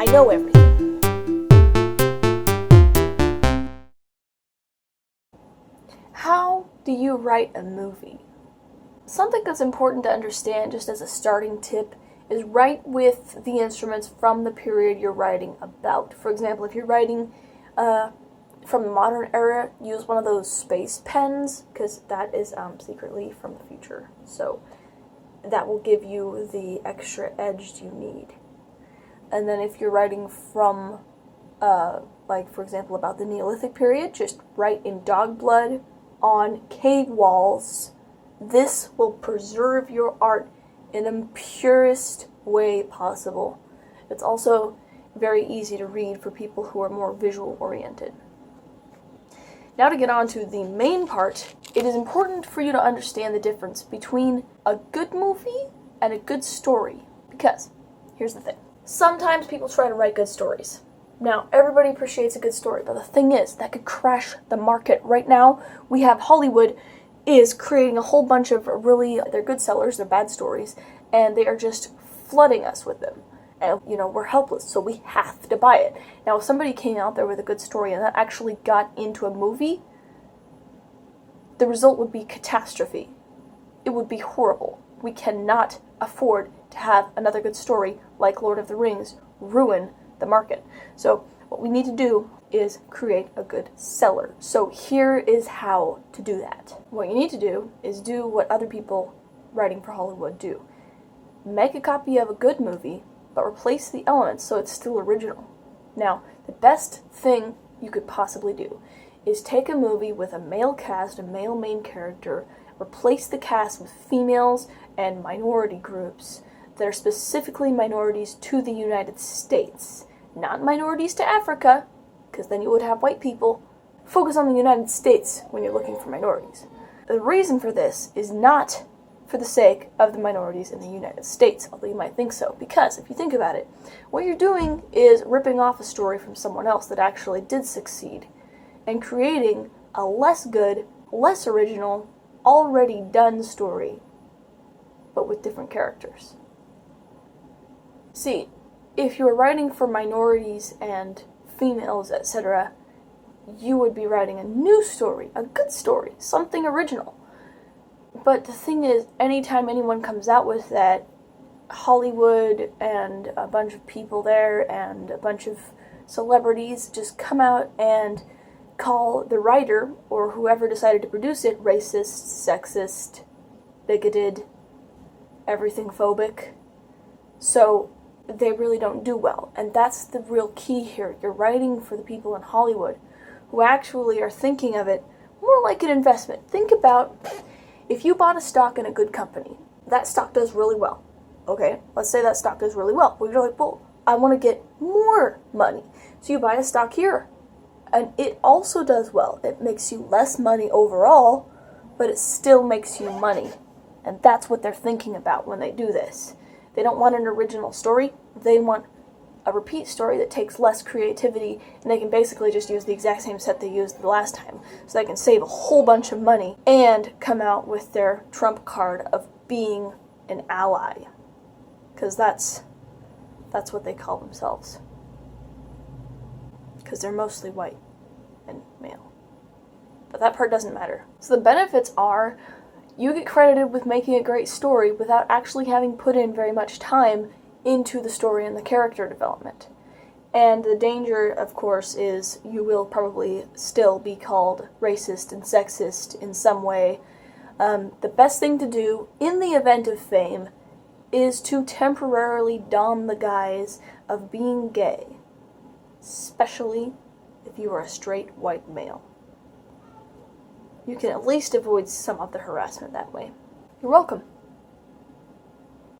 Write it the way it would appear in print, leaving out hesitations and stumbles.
I know everything. How do you write a movie? Something that's important to understand, just as a starting tip, is write with the instruments from the period you're writing about. For example, if you're writing from the modern era, use one of those space pens, because that is secretly from the future. So that will give you the extra edge you need. And then if you're writing from, like for example, about the Neolithic period, just write in dog blood on cave walls. This will preserve your art in the purest way possible. It's also very easy to read for people who are more visual oriented. Now to get on to the main part, it is important for you to understand the difference between a good movie and a good story. Because, here's the thing. Sometimes people try to write good stories. Now, everybody appreciates a good story, but the thing is, that could crash the market. Right now, we have Hollywood is creating a whole bunch of they're good sellers, they're bad stories, and they are just flooding us with them. And, we're helpless, so we have to buy it. Now, if somebody came out there with a good story and that actually got into a movie, the result would be catastrophe. It would be horrible. We cannot afford to have another good story like Lord of the Rings ruin the market. So what we need to do is create a good seller. So here is how to do that. What you need to do is do what other people writing for Hollywood do. Make a copy of a good movie, but replace the elements so it's still original. Now, the best thing you could possibly do is take a movie with a male cast, a male main character, replace the cast with females and minority groups that are specifically minorities to the United States. Not minorities to Africa, because then you would have white people. Focus on the United States when you're looking for minorities. The reason for this is not for the sake of the minorities in the United States, although you might think so, because if you think about it, what you're doing is ripping off a story from someone else that actually did succeed and creating a less good, less original, already done story, but with different characters. See, if you were writing for minorities and females, etc., you would be writing a new story, a good story, something original. But the thing is, anytime anyone comes out with that, Hollywood and a bunch of people there and a bunch of celebrities just come out and call the writer or whoever decided to produce it racist, sexist, bigoted, everything phobic. So they really don't do well. And that's the real key here. You're writing for the people in Hollywood who actually are thinking of it more like an investment. Think about if you bought a stock in a good company, that stock does really well. Okay, let's say that stock does really well. Well, you're like, well, I want to get more money. So you buy a stock here. And it also does well. It makes you less money overall, but it still makes you money. And that's what they're thinking about when they do this. They don't want an original story. They want a repeat story that takes less creativity, and they can basically just use the exact same set they used the last time. So they can save a whole bunch of money and come out with their trump card of being an ally. Because that's what they call themselves. Because they're mostly white and male. But that part doesn't matter. So the benefits are you get credited with making a great story without actually having put in very much time into the story and the character development. And the danger, of course, is you will probably still be called racist and sexist in some way. The best thing to do in the event of fame is to temporarily don the guise of being gay, especially if you are a straight white male. You can at least avoid some of the harassment that way. You're welcome.